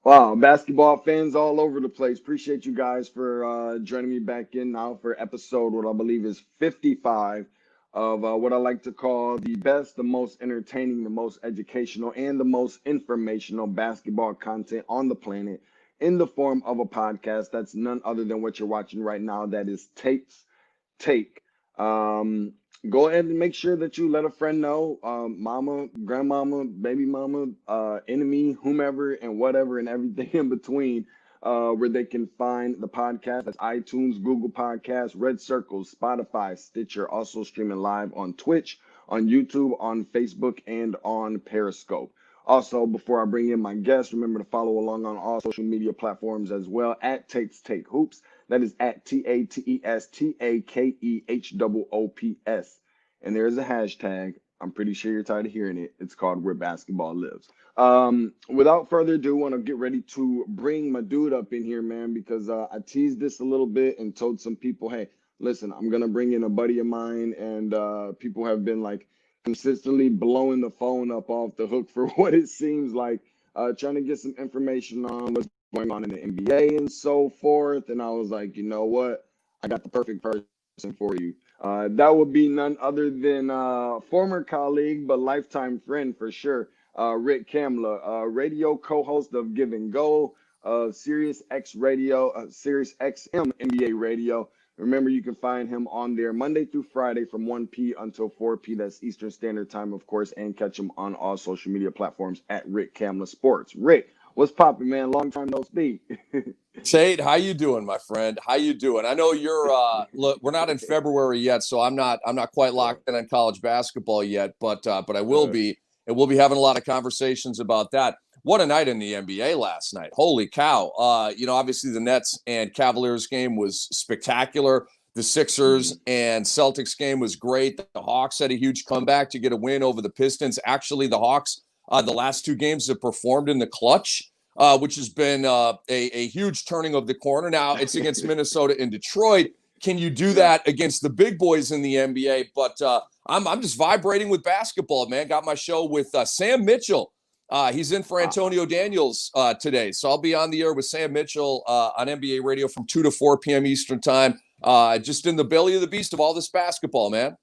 Wow, basketball fans all over the place. Appreciate you guys for joining me back in now for episode what I believe is 55 of what I like to call the best, the most entertaining, the most educational, and the most informational basketball content on the planet in the form of a podcast that's none other than what you're watching right now. That is Tate's Take. Um, Go ahead and make sure that you let a friend know, mama, grandmama, baby mama, enemy, whomever, and whatever, and everything in between, where they can find the podcast. That's iTunes, Google Podcasts, Red Circles, Spotify, Stitcher, also streaming live on Twitch, on YouTube, on Facebook, and on Periscope. Also, before I bring in my guest, remember to follow along on all social media platforms as well at Tate's Take Hoops. That is at TATESTAKEHOOPS. And there's a hashtag. I'm pretty sure you're tired of hearing it. It's called Where Basketball Lives. Without further ado, I want to get ready to bring my dude up in here, man, because I teased this a little bit and told some people, hey, listen, I'm going to bring in a buddy of mine. And people have been like consistently blowing the phone up off the hook for what it seems like, trying to get some information on what's going on in the NBA and so forth. And I was like, you know what? I got the perfect person for you. That would be none other than former colleague, but lifetime friend for sure, Rick Kamla, radio co-host of Give and Go, Sirius X Radio, Sirius XM NBA Radio. Remember, you can find him on there Monday through Friday from 1 p. until 4 p. That's Eastern Standard Time, of course, and catch him on all social media platforms at Rick Kamla Sports. Rick, what's popping, man? Long time no speak. Tate, how you doing, my friend? How you doing? I know you're look, we're not in February yet, so I'm not quite locked in on college basketball yet, but I will be, and we'll be having a lot of conversations about that. What a night in the NBA last night. Holy cow. Obviously the Nets and Cavaliers game was spectacular. The Sixers and Celtics game was great. The Hawks had a huge comeback to get a win over the Pistons. Actually, the Hawks, the last two games have performed in the clutch. Which has been a huge turning of the corner. Now it's against Minnesota and Detroit. Can you do that against the big boys in the NBA? But I'm just vibrating with basketball, man. Got my show with Sam Mitchell. He's in for Antonio Daniels today. So I'll be on the air with Sam Mitchell on NBA radio from 2 to 4 p.m. Eastern time. Just in the belly of the beast of all this basketball, man.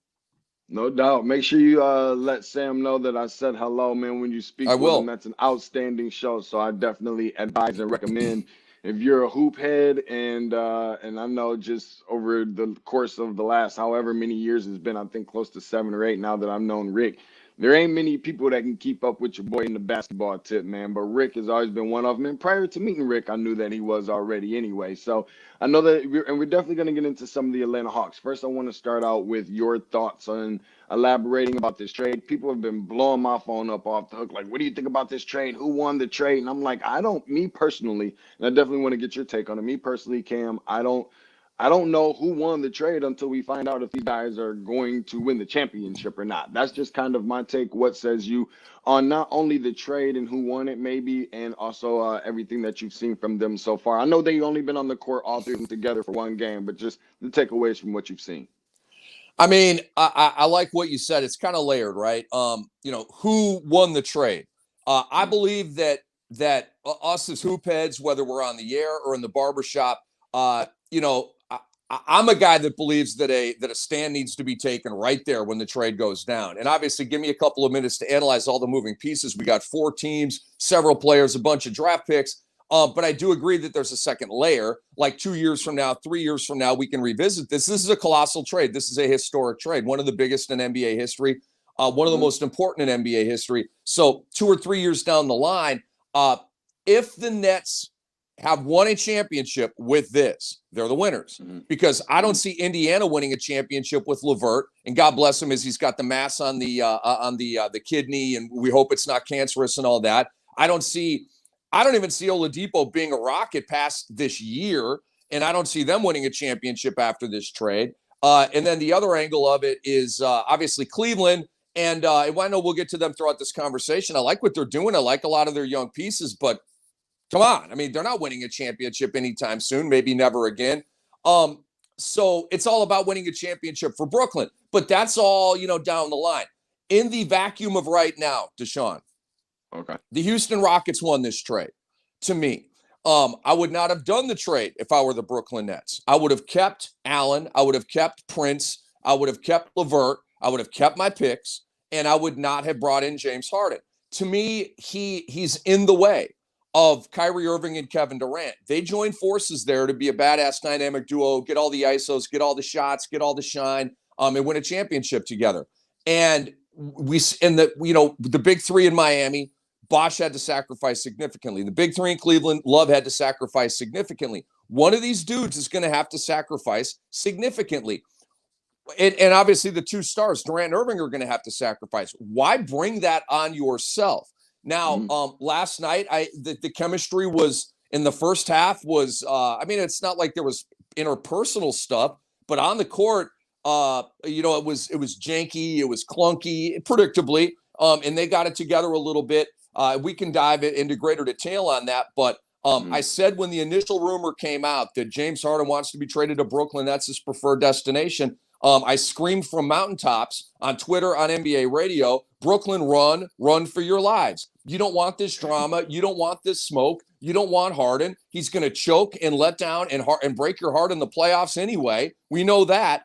No doubt. Make sure you let Sam know that I said hello, man, when you speak I with will. him. That's an outstanding show. So I definitely advise and recommend if you're a hoop head and I know just over the course of the last however many years it's been, I think close to 7 or 8 now that I've known Rick. There ain't many people that can keep up with your boy in the basketball tip, man. But Rick has always been one of them. And prior to meeting Rick, I knew that he was already anyway. So I know that we're definitely going to get into some of the Atlanta Hawks. First, I want to start out with your thoughts on elaborating about this trade. People have been blowing my phone up off the hook. Like, what do you think about this trade? Who won the trade? And I'm like, me personally, and I definitely want to get your take on it. Me personally, Cam, I don't know who won the trade until we find out if these guys are going to win the championship or not. That's just kind of my take. What says you on not only the trade and who won it, maybe, and also everything that you've seen from them so far. I know they've only been on the court all three of them together for one game, but just the takeaways from what you've seen. I mean, I like what you said. It's kind of layered, right? Who won the trade? I believe that us as hoop heads, whether we're on the air or in the barbershop, I'm a guy that believes that a stand needs to be taken right there when the trade goes down. And obviously, give me a couple of minutes to analyze all the moving pieces. We got 4 teams, several players, a bunch of draft picks. But I do agree that there's a second layer. Like 2 years from now, 3 years from now, we can revisit this. This is a colossal trade. This is a historic trade, one of the biggest in NBA history, one of the most important in NBA history. So 2 or 3 years down the line, if the Nets have won a championship with this, they're the winners. Because I don't see Indiana winning a championship with LeVert, and God bless him, as he's got the mass on the kidney, and we hope it's not cancerous and all that. I don't even see Oladipo being a Rocket past this year, and I don't see them winning a championship after this trade. And then the other angle of it is obviously Cleveland, and I know we'll get to them throughout this conversation. I like what they're doing. I like a lot of their young pieces, but come on. I mean, they're not winning a championship anytime soon, maybe never again. So it's all about winning a championship for Brooklyn, but that's all, down the line. In the vacuum of right now, Deshaun, Okay. the Houston Rockets won this trade. to me. I would not have done the trade if I were the Brooklyn Nets. I would have kept Allen. I would have kept Prince. I would have kept LeVert. I would have kept my picks, and I would not have brought in James Harden. To me, he's in the way of Kyrie Irving and Kevin Durant. They joined forces there to be a badass dynamic duo, get all the ISOs, get all the shots, get all the shine, and win a championship together. And the big three in Miami, Bosh had to sacrifice significantly. The big three in Cleveland, Love had to sacrifice significantly. One of these dudes is going to have to sacrifice significantly. And obviously the two stars, Durant and Irving, are going to have to sacrifice. Why bring that on yourself? Now, last night, the chemistry was in the first half was, it's not like there was interpersonal stuff, but on the court, it was janky, it was clunky, predictably, and they got it together a little bit. We can dive into greater detail on that, but I said when the initial rumor came out that James Harden wants to be traded to Brooklyn, that's his preferred destination. I screamed from mountaintops on Twitter, on NBA radio, Brooklyn, run for your lives. You don't want this drama. You don't want this smoke. You don't want Harden. He's going to choke and let down and break your heart in the playoffs anyway. We know that.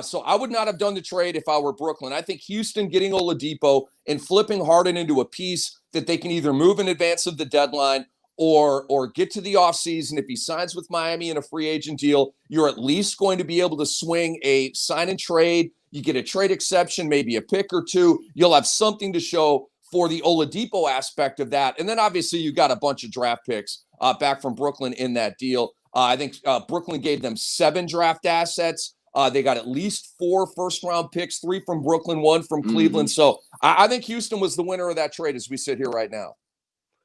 So I would not have done the trade if I were Brooklyn. I think Houston getting Oladipo and flipping Harden into a piece that they can either move in advance of the deadline or get to the offseason. If he signs with Miami in a free agent deal, you're at least going to be able to swing a sign and trade. You get a trade exception, maybe a pick or two. You'll have something to show for the Oladipo aspect of that. And then obviously you got a bunch of draft picks back from Brooklyn in that deal. I think Brooklyn gave them 7 draft assets. They got at least 4 first-round picks, 3 from Brooklyn, 1 from Cleveland. So I think Houston was the winner of that trade as we sit here right now.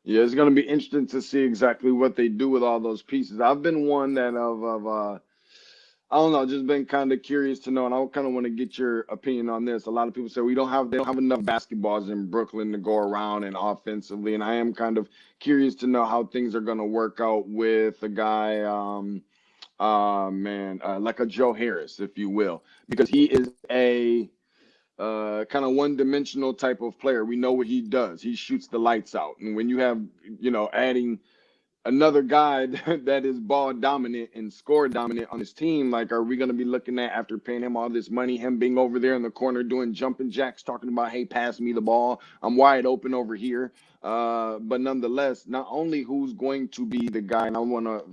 Yeah, it's going to be interesting to see exactly what they do with all those pieces. I've been one that I don't know, just been kind of curious to know, and I kind of want to get your opinion on this. A lot of people say they don't have enough basketballs in Brooklyn to go around and offensively, and I am kind of curious to know how things are going to work out with a guy, like a Joe Harris, if you will, because he is a kind of one-dimensional type of player. We know what he does. He shoots the lights out. And when you have, adding another guy that is ball dominant and score dominant on his team, like, are we going to be looking at, after paying him all this money, him being over there in the corner doing jumping jacks, talking about, hey, pass me the ball, I'm wide open over here. But nonetheless, not only who's going to be the guy, and I want to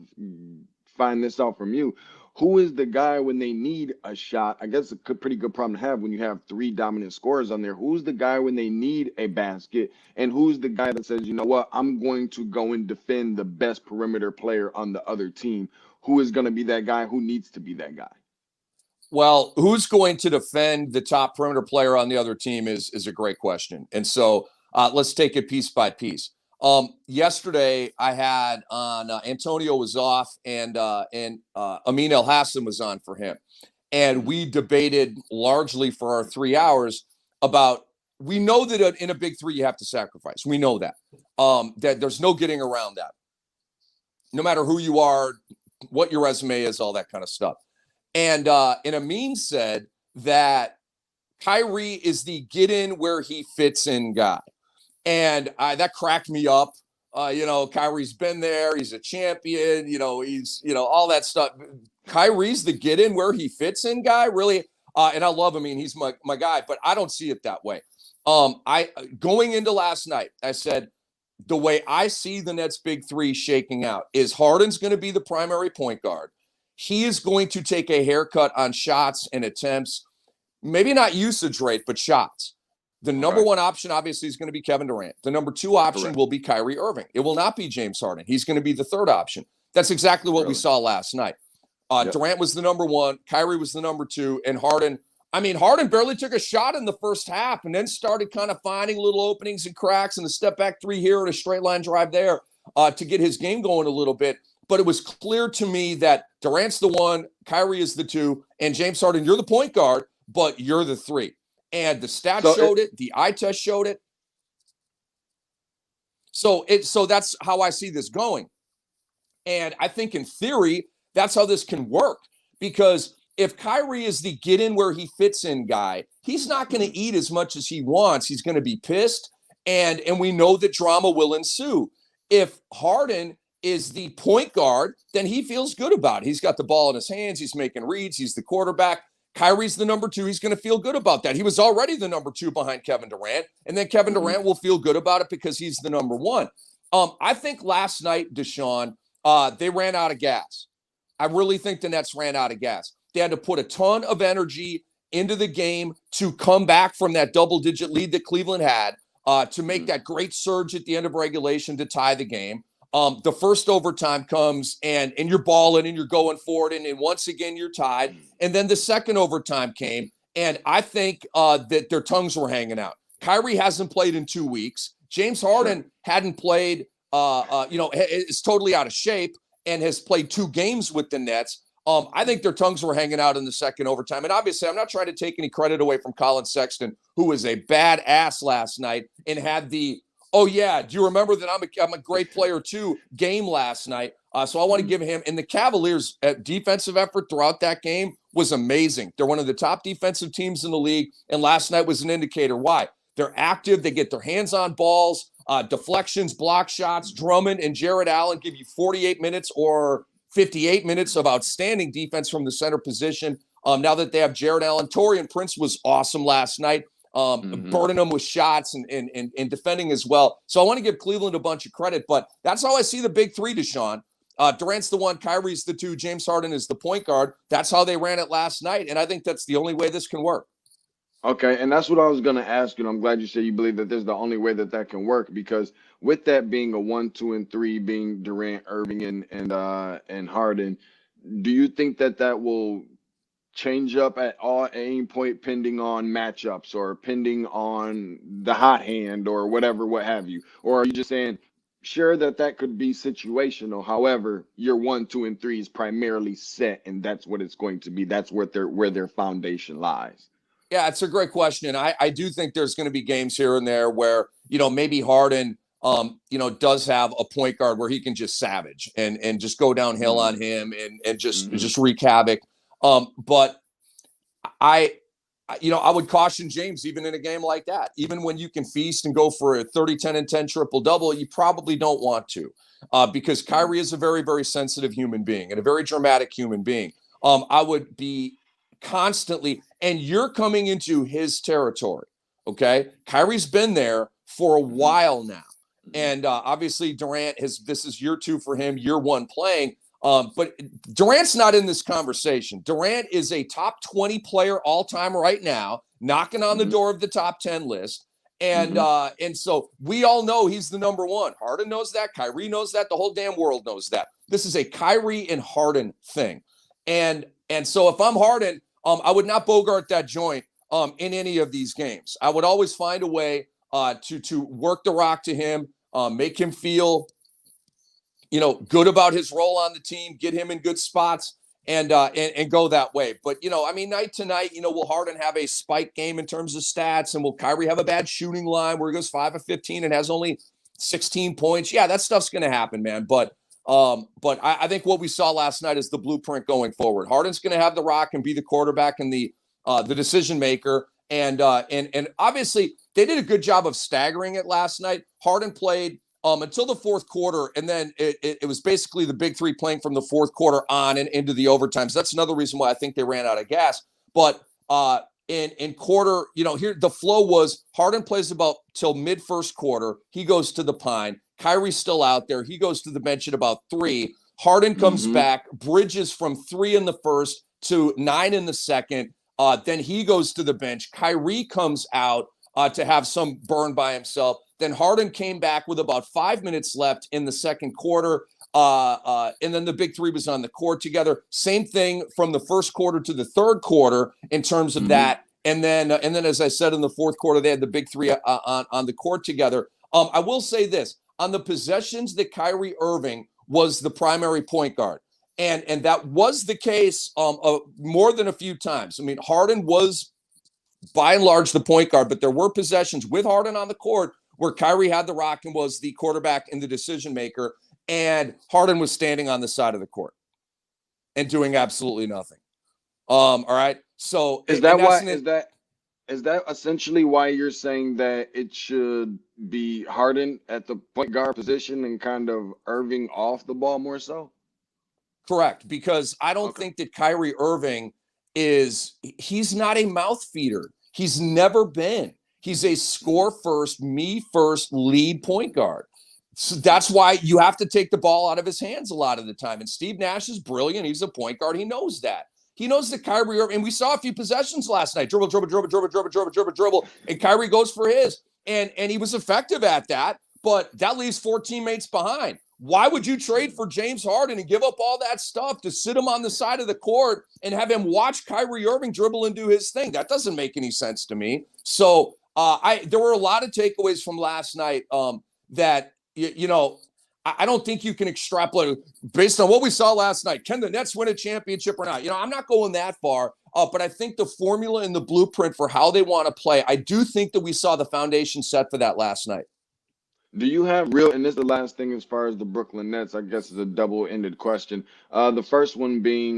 find this out from you, who is the guy when they need a shot? I guess it's a pretty good problem to have when you have 3 dominant scorers on there. Who's the guy when they need a basket? And who's the guy that says, you know what, I'm going to go and defend the best perimeter player on the other team? Who is going to be that guy? Who needs to be that guy? Well, who's going to defend the top perimeter player on the other team is a great question. And so let's take it piece by piece. Yesterday I had on Antonio was off and Amin El Hassan was on for him. And we debated largely for our 3 hours about, we know that in a big 3, you have to sacrifice. We know that, that there's no getting around that. No matter who you are, what your resume is, all that kind of stuff. And Amin said that Kyrie is the get in where he fits in guy. And that cracked me up. Kyrie's been there. He's a champion. He's, all that stuff. Kyrie's the get in where he fits in guy, really. And I love him. I mean, he's my guy, but I don't see it that way. Going into last night, I said, the way I see the Nets' big 3 shaking out is Harden's going to be the primary point guard. He is going to take a haircut on shots and attempts, maybe not usage rate, but shots. The number 1 option, obviously, is going to be Kevin Durant. The number 2 option will be Kyrie Irving. It will not be James Harden. He's going to be the 3rd option. That's exactly what we saw last night. Durant was the number 1. Kyrie was the number 2. And Harden barely took a shot in the first half and then started kind of finding little openings and cracks and a step back 3 here and a straight line drive there to get his game going a little bit. But it was clear to me that Durant's the 1, Kyrie is the 2, and James Harden, you're the point guard, but you're the 3. And the stats showed it. The eye test showed it. So that's how I see this going. And I think in theory, that's how this can work. Because if Kyrie is the get in where he fits in guy, he's not going to eat as much as he wants. He's going to be pissed. And we know that drama will ensue. If Harden is the point guard, then he feels good about it. He's got the ball in his hands. He's making reads. He's the quarterback. Kyrie's the number 2. He's going to feel good about that. He was already the number 2 behind Kevin Durant, and then Kevin Durant will feel good about it because he's the number 1. I think last night, Deshaun, they ran out of gas. I really think the Nets ran out of gas. They had to put a ton of energy into the game to come back from that double-digit lead that Cleveland had, to make that great surge at the end of regulation to tie the game. The first overtime comes and you're balling and you're going for it. And once again, you're tied. And then the second overtime came. And I think that their tongues were hanging out. Kyrie hasn't played in 2 weeks. James Harden hadn't played, is totally out of shape and has played 2 games with the Nets. I think their tongues were hanging out in the second overtime. And obviously, I'm not trying to take any credit away from Colin Sexton, who was a badass last night and had the, oh, yeah, do you remember that I'm a great player too game last night? So I want to give him, and the Cavaliers' defensive effort throughout that game was amazing. They're one of the top defensive teams in the league, and last night was an indicator why. They're active. They get their hands on balls, deflections, block shots. Drummond and Jared Allen give you 48 minutes or 58 minutes of outstanding defense from the center position. Now that they have Jared Allen, Taurean Prince was awesome last night, burning them with shots and defending as well. So I want to give Cleveland a bunch of credit, but that's how I see the big 3, Deshaun. Durant's the 1, Kyrie's the 2, James Harden is the point guard. That's how they ran it last night, and I think that's the only way this can work. Okay, and that's what I was going to ask you. And I'm glad you said you believe that there's the only way that that can work, because with that being a 1, 2, and 3 being Durant, Irving, and Harden, do you think that that will change up at any point pending on matchups or pending on the hot hand or whatever, what have you? Or are you just saying, sure, that could be situational. However, your 1, 2, and 3 is primarily set, and that's what it's going to be. That's where their foundation lies. Yeah, it's a great question. I do think there's going to be games here and there where, maybe Harden, does have a point guard where he can just savage and just go downhill on him and just wreak havoc. But I would caution James even in a game like that. Even when you can feast and go for a 30, 10, and 10 triple-double, you probably don't want to, because Kyrie is a very, very sensitive human being and a very dramatic human being. I would be constantly, and you're coming into his territory, okay? Kyrie's been there for a while now. And obviously Durant this is year 2 for him, year 1 playing. But Durant's not in this conversation. Durant is a top 20 player all time right now, knocking on the door of the top 10 list. And so we all know he's the number 1. Harden knows that. Kyrie knows that. The whole damn world knows that. This is a Kyrie and Harden thing. And so if I'm Harden, I would not bogart that joint in any of these games. I would always find a way to work the rock to him, make him feel good about his role on the team, get him in good spots, and go that way. But, night to night, will Harden have a spike game in terms of stats, and will Kyrie have a bad shooting line where he goes 5 of 15 and has only 16 points? Yeah, that stuff's going to happen, man. But I think what we saw last night is the blueprint going forward. Harden's going to have the rock and be the quarterback and the decision maker. And obviously they did a good job of staggering it last night. Harden played until the fourth quarter, and then it was basically the big 3 playing from the fourth quarter on and into the overtime. So that's another reason why I think they ran out of gas. But in quarter, here the flow was Harden plays about till mid first quarter. He goes to the pine. Kyrie's still out there. He goes to the bench at about 3. Harden comes back, bridges from 3 in the first to 9 in the second. Then he goes to the bench. Kyrie comes out to have some burn by himself. Then Harden came back with about 5 minutes left in the second quarter. And then the big 3 was on the court together. Same thing from the first quarter to the third quarter in terms of that. And then, as I said, in the fourth quarter, they had the big 3 on the court together. I will say this. On the possessions that Kyrie Irving was the primary point guard, and that was the case more than a few times. I mean, Harden was, by and large, the point guard, but there were possessions with Harden on the court where Kyrie had the rock and was the quarterback and the decision maker, and Harden was standing on the side of the court and doing absolutely nothing. All right. So is that Is that essentially why you're saying that it should be Harden at the point guard position and kind of Irving off the ball more so? Correct, because I don't Okay. think that Kyrie Irving he's not a mouth feeder. He's never been. He's a Mhm. score first, me first lead point guard. So that's why you have to take the ball out of his hands a lot of the time. And Steve Nash is brilliant. He's a point guard. He knows that. He knows that Kyrie Irving, and we saw a few possessions last night. Dribble, dribble, dribble, dribble, dribble, dribble, dribble, dribble. And Kyrie goes for his. And he was effective at that, but that leaves four teammates behind. Why would you trade for James Harden and give up all that stuff to sit him on the side of the court and have him watch Kyrie Irving dribble and do his thing? That doesn't make any sense to me. So there were a lot of takeaways from last night that I don't think you can extrapolate based on what we saw last night. Can the Nets win a championship or not? I'm not going that far, but I think the formula and the blueprint for how they want to play, I do think that we saw the foundation set for that last night. Do you have real, and this is the last thing as far as the Brooklyn Nets, I guess is a double-ended question. The first one being,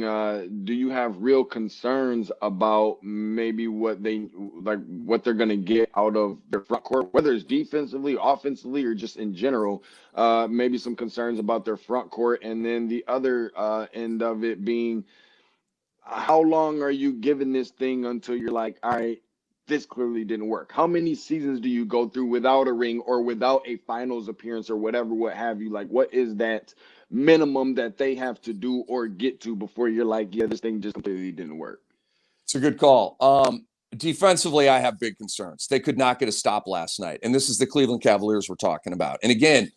do you have real concerns about maybe what they're going to get out of their front court, whether it's defensively, offensively, or just in general? Maybe some concerns about their front court, and then the other end of it being, how long are you giving this thing until you're like, all right, this clearly didn't work? How many seasons do you go through without a ring or without a finals appearance or whatever, what have you? Like, what is that minimum that they have to do or get to before you're like, yeah, this thing just completely didn't work? It's a good call. Defensively, I have big concerns. They could not get a stop last night. And this is the Cleveland Cavaliers we're talking about. And again,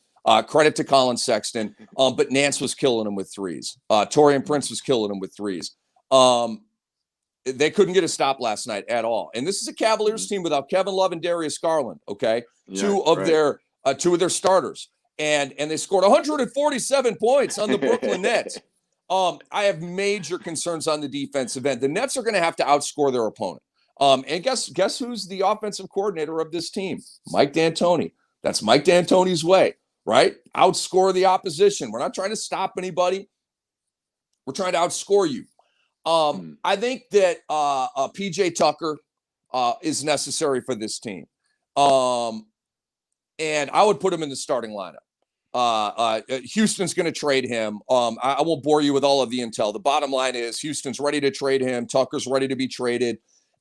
credit to Colin Sexton, but Nance was killing him with threes. Taurean Prince was killing him with threes. They couldn't get a stop last night at all. And this is a Cavaliers team without Kevin Love and Darius Garland, okay? Yeah, Two of right. their starters. And they scored 147 points on the Brooklyn Nets. I have major concerns on the defensive end. The Nets are going to have to outscore their opponent. And guess who's the offensive coordinator of this team? Mike D'Antoni. That's Mike D'Antoni's way, right? Outscore the opposition. We're not trying to stop anybody. We're trying to outscore you. I think that PJ Tucker is necessary for this team. And I would put him in the starting lineup. Houston's going to trade him. I won't bore you with all of the intel. The bottom line is Houston's ready to trade him. Tucker's ready to be traded,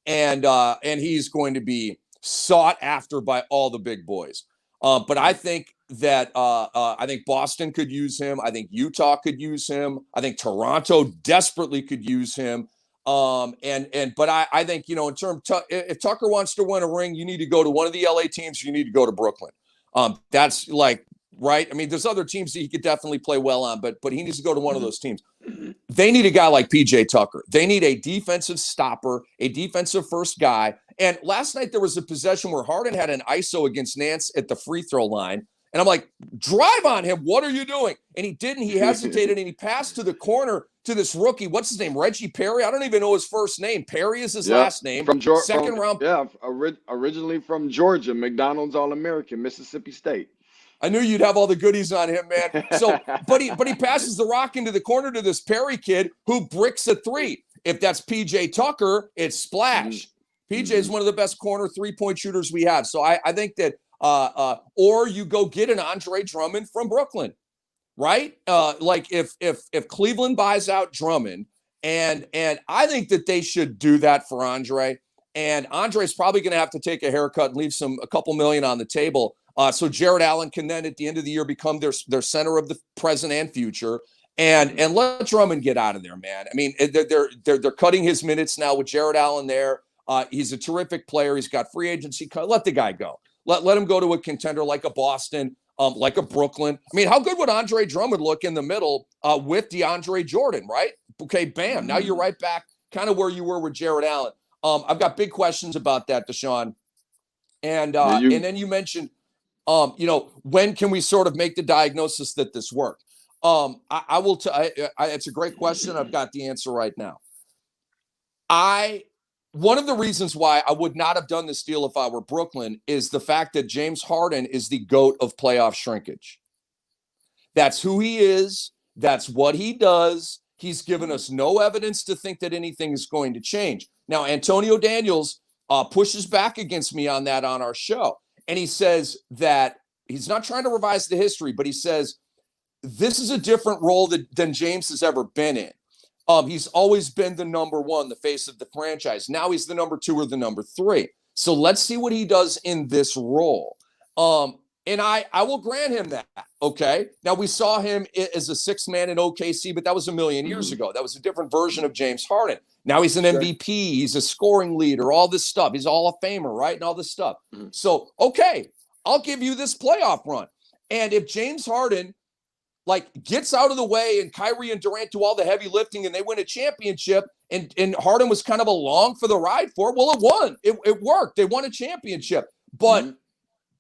and he's going to be sought after by all the big boys. But I think that I think Boston could use him. I think Utah could use him. I think Toronto desperately could use him. But I think in terms if Tucker wants to win a ring, you need to go to one of the LA teams. You need to go to Brooklyn. That's like right. I mean, there's other teams that he could definitely play well on, but he needs to go to one of those teams. They need a guy like PJ Tucker. They need a defensive stopper, a defensive first guy. And last night there was a possession where Harden had an ISO against Nance at the free throw line. And I'm like, drive on him. What are you doing? And he didn't. He hesitated and he passed to the corner to this rookie. What's his name? Reggie Perry. I don't even know his first name. Perry is his last name. Second round. Yeah, originally from Georgia, McDonald's All-American, Mississippi State. I knew you'd have all the goodies on him, man. So, but he passes the rock into the corner to this Perry kid who bricks a three. If that's PJ Tucker, it's splash. PJ is one of the best corner three-point shooters we have. So I think that or you go get an Andre Drummond from Brooklyn, right? Like if Cleveland buys out Drummond, and I think that they should do that for Andre. And Andre's probably going to have to take a haircut and leave a couple million on the table. So Jared Allen can then at the end of the year become their center of the present and future, and let Drummond get out of there, man. I mean, they're cutting his minutes now with Jared Allen there. He's a terrific player. He's got free agency. Let the guy go. Let him go to a contender like a Boston, like a Brooklyn. I mean, how good would Andre Drummond look in the middle with DeAndre Jordan, right? Okay, bam. Now you're right back kind of where you were with Jared Allen. I've got big questions about that, Deshaun. And then you mentioned, when can we sort of make the diagnosis that this worked? I will it's a great question. I've got the answer right now. One of the reasons why I would not have done this deal if I were Brooklyn is the fact that James Harden is the GOAT of playoff shrinkage. That's who he is. That's what he does. He's given us no evidence to think that anything is going to change. Now, Antonio Daniels pushes back against me on that on our show. And he says that he's not trying to revise the history, but he says this is a different role than James has ever been in. He's always been the number one, the face of the franchise. Now he's the number two or the number three. So let's see what he does in this role. And I will grant him that. Okay. Now we saw him as a sixth man in OKC, but that was a million years ago. That was a different version of James Harden. Now he's an MVP. He's a scoring leader, all this stuff. He's all a famer, right? And all this stuff. So, okay, I'll give you this playoff run. And if James Harden gets out of the way and Kyrie and Durant do all the heavy lifting and they win a championship and Harden was kind of along for the ride for it, well, it won. It worked. They won a championship. But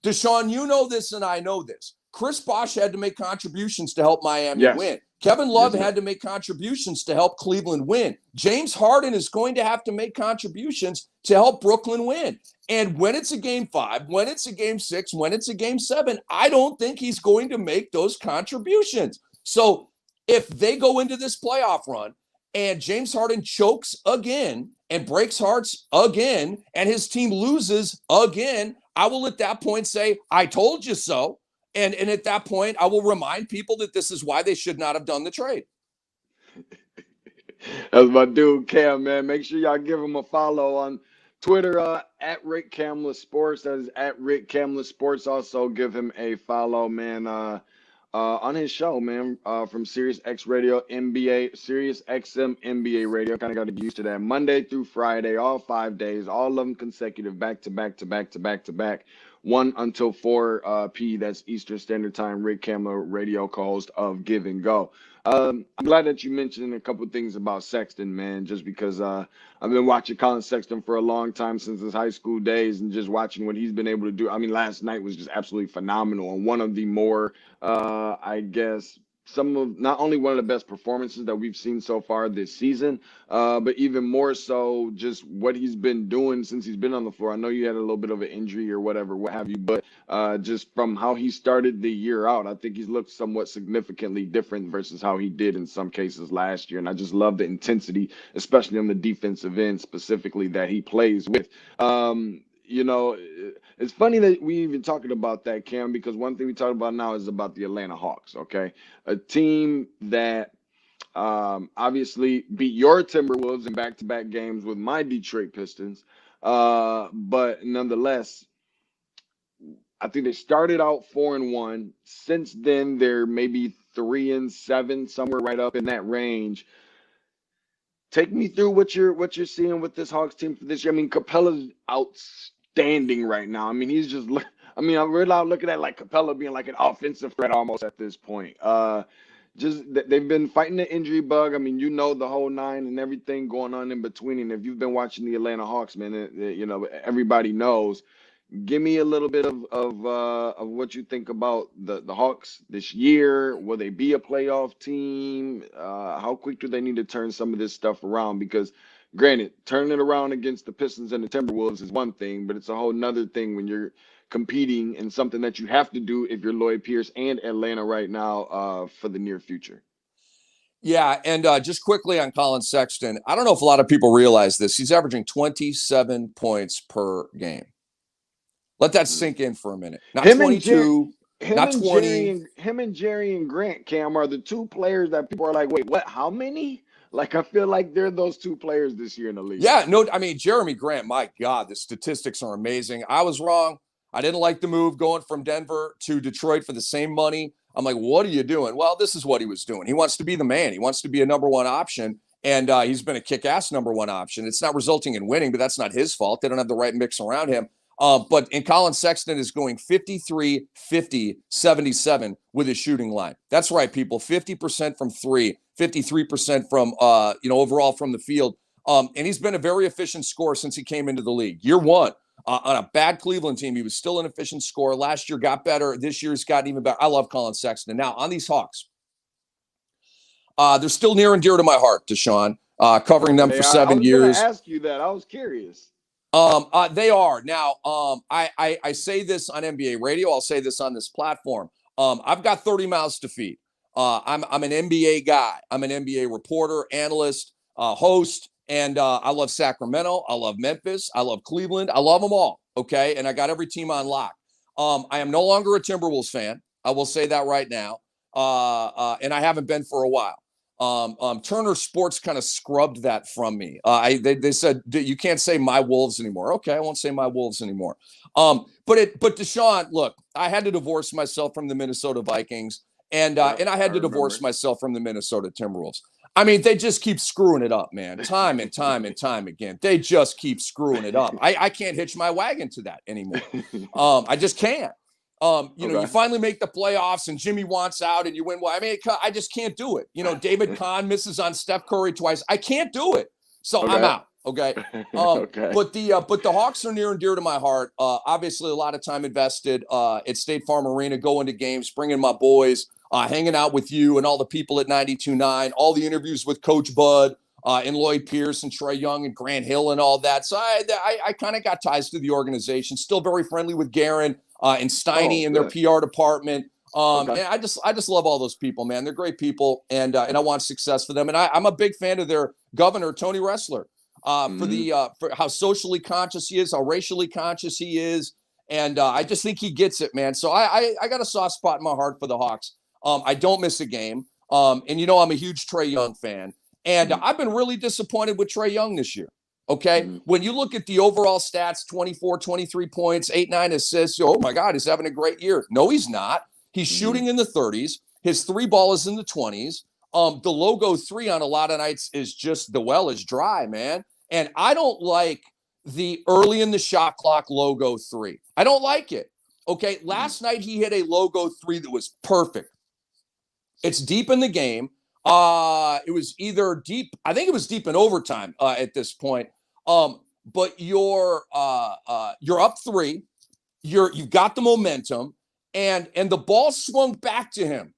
Deshaun, you know this and I know this. Chris Bosh had to make contributions to help Miami win. Kevin Love had to make contributions to help Cleveland win. James Harden is going to have to make contributions to help Brooklyn win. And when it's a game 5, when it's a game 6, when it's a game 7, I don't think he's going to make those contributions. So if they go into this playoff run and James Harden chokes again and breaks hearts again and his team loses again, I will at that point say, I told you so. And at that point, I will remind people that this is why they should not have done the trade. That's my dude, Cam, man. Make sure y'all give him a follow on Twitter at Rick Kamla Sports. That is at Rick Kamla Sports. Also give him a follow, man, on his show, man, from Sirius X Radio NBA, Sirius XM NBA Radio. Kind of got to get used to that. Monday through Friday, all 5 days, all of them consecutive, back to back to back to back to back. 1 until 4 p. That's Eastern Standard Time. Rick Kamla, radio co-host of Give and Go. I'm glad that you mentioned a couple things about Sexton, man, just because I've been watching Colin Sexton for a long time since his high school days and just watching what he's been able to do. I mean, last night was just absolutely phenomenal and one of the more, I guess, not only one of the best performances that we've seen so far this season, but even more so just what he's been doing since he's been on the floor. I know you had a little bit of an injury or whatever, what have you, but just from how he started the year out, I think he's looked somewhat significantly different versus how he did in some cases last year. And I just love the intensity, especially on the defensive end specifically, that he plays with. You know, it's funny that we even talking about that, Cam, because one thing we talk about now is about the Atlanta Hawks, okay? A team that obviously beat your Timberwolves in back-to-back games with my Detroit Pistons. But nonetheless, I think they started out 4-1. Since then, they're maybe 3-7, somewhere right up in that range. Take me through what you're seeing with this Hawks team for this year. I mean, Capella's outstanding right now. I mean, he's just. I mean, I'm really out looking at like Capella being like an offensive threat almost at this point. Just they've been fighting the injury bug. I mean, you know the whole nine and everything going on in between. And if you've been watching the Atlanta Hawks, man, you know everybody knows. Give me a little bit of what you think about the Hawks this year. Will they be a playoff team? How quick do they need to turn some of this stuff around? Because granted, turning it around against the Pistons and the Timberwolves is one thing, but it's a whole nother thing when you're competing in something that you have to do if you're Lloyd Pierce and Atlanta right now for the near future. Yeah, and just quickly on Colin Sexton, I don't know if a lot of people realize this. He's averaging 27 points per game. Let that sink in for a minute. Not 22, not 20. Him and Jerry and Grant, Cam, are the two players that people are like, wait, what? How many? Like, I feel like they're those two players this year in the league. Yeah, no, I mean, Jeremy Grant, my God, the statistics are amazing. I was wrong. I didn't like the move going from Denver to Detroit for the same money. I'm like, what are you doing? Well, this is what he was doing. He wants to be the man. He wants to be a number one option. And he's been a kick-ass number one option. It's not resulting in winning, but that's not his fault. They don't have the right mix around him. But Colin Sexton is going 53, 50, 77 with his shooting line. That's right, people. 50% from three, 53% from, overall from the field. And he's been a very efficient scorer since he came into the league. Year one, on a bad Cleveland team, he was still an efficient scorer. Last year got better. This year's gotten even better. I love Colin Sexton. Now, on these Hawks, they're still near and dear to my heart, Deshaun, covering them for 7 years. I was going to ask you that. I was curious. They are. Now, I say this on NBA radio. I'll say this on this platform. I've got 30 mouths to feed. I'm an NBA guy. I'm an NBA reporter, analyst, host, And I love Sacramento. I love Memphis. I love Cleveland. I love them all. Okay. And I got every team on lock. I am no longer a Timberwolves fan. I will say that right now. And I haven't been for a while. Turner Sports kind of scrubbed that from me. They said you can't say my Wolves anymore. Okay, I won't say my Wolves anymore. But Deshaun, look, I had to divorce myself from the Minnesota Vikings, and I had to divorce myself from the Minnesota Timberwolves. I mean, they just keep screwing it up, man. Time and time and time again. They just keep screwing it up. I can't hitch my wagon to that anymore. I just can't. You finally make the playoffs and Jimmy wants out and you win. Well, I mean, I just can't do it. David Kahn misses on Steph Curry twice. I can't do it. So I'm out. Okay. But the Hawks are near and dear to my heart. Obviously a lot of time invested at State Farm Arena, going to games, bringing my boys, hanging out with you and all the people at 92.9, all the interviews with Coach Bud and Lloyd Pierce and Trae Young and Grant Hill and all that. So I kind of got ties to the organization, still very friendly with Guerin and Steiny and their PR department. And I just love all those people, man. They're great people, and I want success for them. And I'm a big fan of their governor, Tony Ressler, for how socially conscious he is, how racially conscious he is. And I just think he gets it, man. So I got a soft spot in my heart for the Hawks. I don't miss a game. And I'm a huge Trae Young fan. And I've been really disappointed with Trae Young this year. Okay. When you look at the overall stats, 24, 23 points, 8, 9 assists. Oh my God, he's having a great year. No, he's not. He's shooting in the 30s. His 3 ball is in the 20s. The logo 3 on a lot of nights is just, the well is dry, man. And I don't like the early in the shot clock logo 3. I don't like it. Okay. Last night he hit a logo 3 that was perfect. It's deep in the game. It was either deep. I think it was deep in overtime at this point. But you're up 3. You've got the momentum, and the ball swung back to him.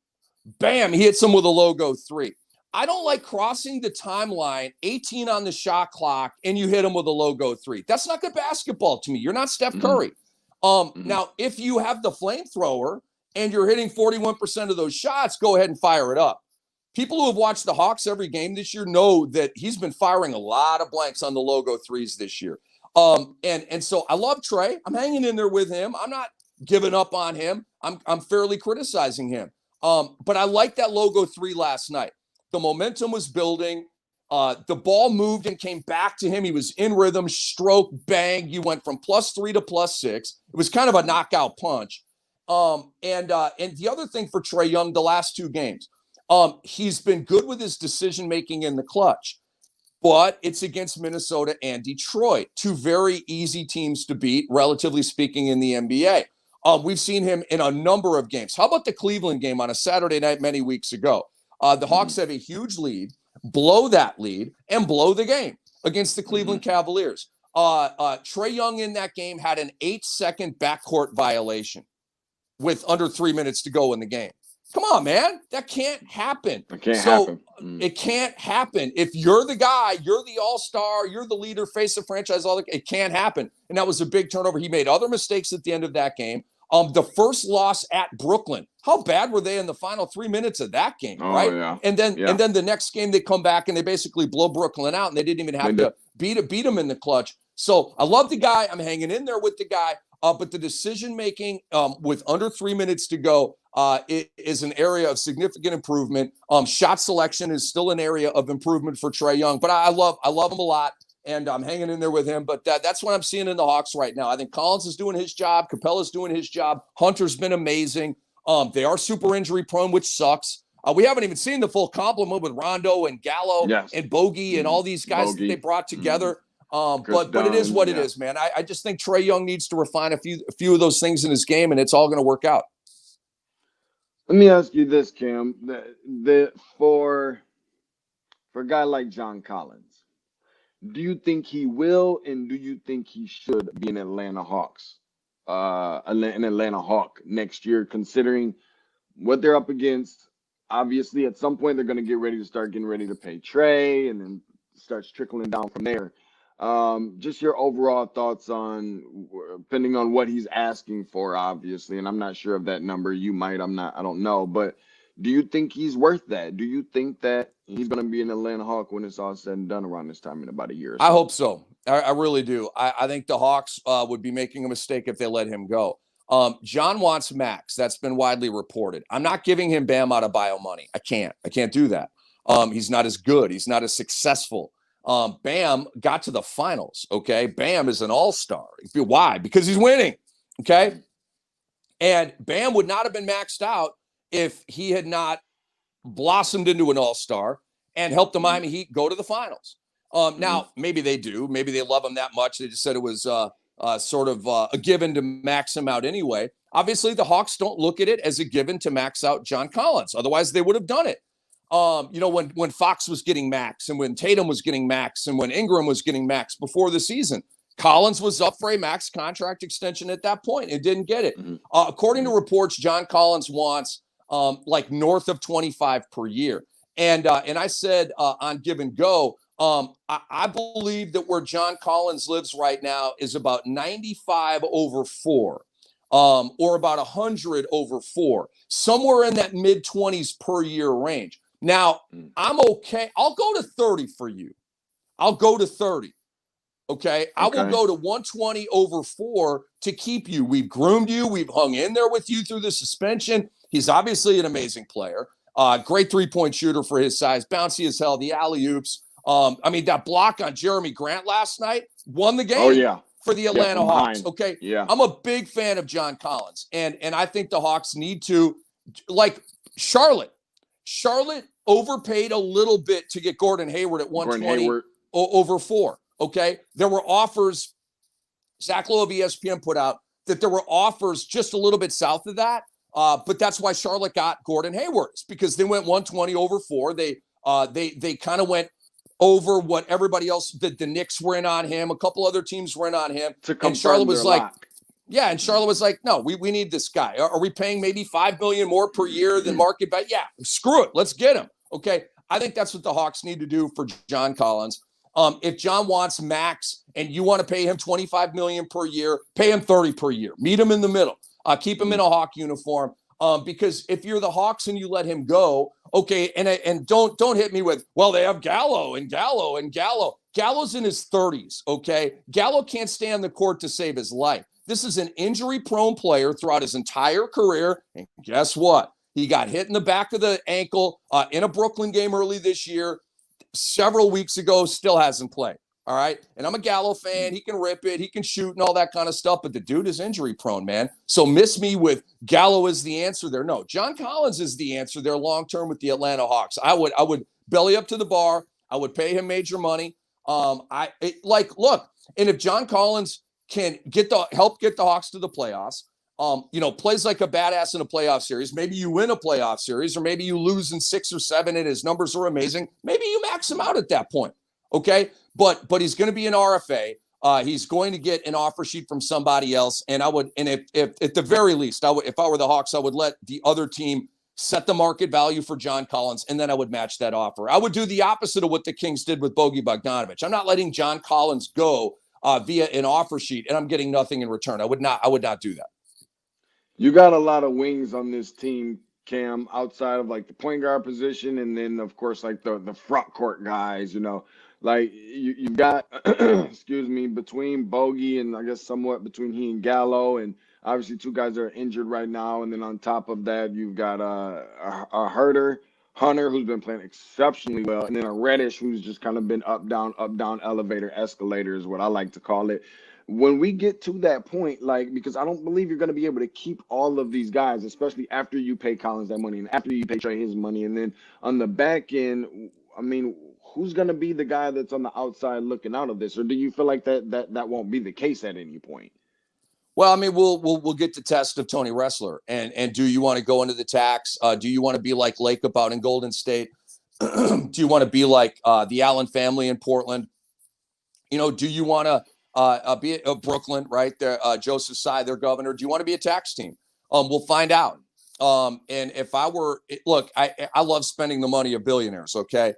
Bam! He hits him with a logo 3. I don't like crossing the timeline, 18 on the shot clock, and you hit him with a logo 3. That's not good basketball to me. You're not Steph Curry. Now, if you have the flamethrower and you're hitting 41% of those shots, go ahead and fire it up. People who have watched the Hawks every game this year know that he's been firing a lot of blanks on the logo 3s this year. And so I love Trae. I'm hanging in there with him. I'm not giving up on him. I'm fairly criticizing him. But I like that logo 3 last night. The momentum was building. The ball moved and came back to him. He was in rhythm, stroke, bang. You went from +3 to +6. It was kind of a knockout punch. And the other thing for Trae Young, the last 2 games, he's been good with his decision-making in the clutch, but it's against Minnesota and Detroit, 2 very easy teams to beat, relatively speaking, in the NBA. We've seen him in a number of games. How about the Cleveland game on a Saturday night many weeks ago? The Hawks have a huge lead, blow that lead, and blow the game against the Cleveland Cavaliers. Trae Young in that game had an 8-second backcourt violation with under 3 minutes to go in the game. Come on, man. That can't happen. It can't happen. It can't happen. If you're the guy, you're the all-star, you're the leader, face of franchise, it can't happen. And that was a big turnover. He made other mistakes at the end of that game. The first loss at Brooklyn. How bad were they in the final 3 minutes of that game, right? Yeah. And then the next game they come back and they basically blow Brooklyn out, and they didn't even have to beat him in the clutch. So I love the guy. I'm hanging in there with the guy. But the decision-making with under 3 minutes to go it is an area of significant improvement. Shot selection is still an area of improvement for Trae Young. But I love him a lot, and I'm hanging in there with him. But that's what I'm seeing in the Hawks right now. I think Collins is doing his job. Capella's doing his job. Hunter's been amazing. They are super injury-prone, which sucks. We haven't even seen the full complement with Rondo and Gallo and Bogey and all these guys that they brought together. But it is what it is, man. I just think Trae Young needs to refine a few of those things in his game, and it's all going to work out. Let me ask you this, Cam. For a guy like John Collins, do you think he will, and do you think he should be an Atlanta Hawk next year, considering what they're up against? Obviously, at some point, they're going to start getting ready to pay Trae, and then starts trickling down from there. Just your overall thoughts on, depending on what he's asking for, obviously, and I'm not sure of that number. You might, I don't know, but Do you think he's worth that? Do you think that he's going to be an Atlanta Hawk when it's all said and done around this time in about a year or I so? hope so. I really do. I think the Hawks would be making a mistake if they let him go. John wants max. That's been widely reported. I'm not giving him Bam out of bio money. I can't do that. He's not as good. He's not as successful. Bam got to the finals. Okay. Bam is an all-star. Why? Because he's winning. Okay. And Bam would not have been maxed out if he had not blossomed into an all-star and helped the Miami Heat go to the finals. Now, maybe they do. Maybe they love him that much. They just said it was sort of a given to max him out anyway. Obviously, the Hawks don't look at it as a given to max out John Collins. Otherwise, they would have done it. When Fox was getting max and when Tatum was getting max and when Ingram was getting max before the season, Collins was up for a max contract extension at that point and didn't get it. According to reports, John Collins wants like north of 25 per year. And I said on Give and Go, I believe that where John Collins lives right now is about 95 over 4, or about 100 over 4, somewhere in that mid 20s per year range. Now, I'm okay. I'll go to 30 for you. I'll go to 30. Okay. I will go to 120 over 4 to keep you. We've groomed you. We've hung in there with you through the suspension. He's obviously an amazing player. Great 3-point shooter for his size. Bouncy as hell. The alley-oops. That block on Jeremy Grant last night won the game for the Atlanta Hawks. Okay. Yeah. I'm a big fan of John Collins. And I think the Hawks need to, like Charlotte. Charlotte overpaid a little bit to get Gordon Hayward at 120 over 4. Okay. There were offers. Zach Lowe of ESPN put out that there were offers just a little bit south of that. But that's why Charlotte got Gordon Hayward. It's because they went 120 over 4. They kind of went over what everybody else, the Knicks were in on him. A couple other teams were in on him. And Charlotte was like, yeah. And Charlotte was like, no, we need this guy. Are we paying maybe $5 million more per year than market value? Yeah, screw it. Let's get him. Okay. I think that's what the Hawks need to do for John Collins. If John wants max and you want to pay him $25 million per year, pay him 30 per year. Meet him in the middle. Keep him in a Hawk uniform. Because if you're the Hawks and you let him go, okay, and don't hit me with, well, they have Gallo. Gallo's in his 30s, okay? Gallo can't stay on the court to save his life. This is an injury-prone player throughout his entire career, and guess what? He got hit in the back of the ankle in a Brooklyn game early this year. Several weeks ago, still hasn't played. All right. And I'm a Gallo fan. He can rip it. He can shoot and all that kind of stuff. But the dude is injury prone, man. So miss me with Gallo is the answer there. No, John Collins is the answer there long term with the Atlanta Hawks. I would belly up to the bar. I would pay him major money. Look, and if John Collins can help get the Hawks to the playoffs, plays like a badass in a playoff series. Maybe you win a playoff series, or maybe you lose in 6 or 7 and his numbers are amazing. Maybe you max him out at that point. Okay. But he's going to be an RFA. He's going to get an offer sheet from somebody else. And if at the very least, if I were the Hawks, I would let the other team set the market value for John Collins, and then I would match that offer. I would do the opposite of what the Kings did with Bogey Bogdanovic. I'm not letting John Collins go via an offer sheet, and I'm getting nothing in return. I would not do that. You got a lot of wings on this team, Cam, outside of like the point guard position, and then of course like the front court guys. Like you've got, excuse me, between Bogey and I guess somewhat between he and Gallo, and obviously 2 guys that are injured right now. And then on top of that, you've got a Hunter, who's been playing exceptionally well, and then a Reddish who's just kind of been up, down, elevator, escalator is what I like to call it. When we get to that point, because I don't believe you're going to be able to keep all of these guys, especially after you pay Collins that money and after you pay Trey his money. And then on the back end, who's going to be the guy that's on the outside looking out of this? Or do you feel like that won't be the case at any point? Well, we'll get the test of Tony Ressler. And do you want to go into the tax? Do you want to be like Lacob out in Golden State? Do you want to be like the Allen family in Portland? Do you want to be at Brooklyn, right? There, Joseph Tsai, their governor. Do you want to be a tax team? We'll find out. And if I were, look, I love spending the money of billionaires. Okay.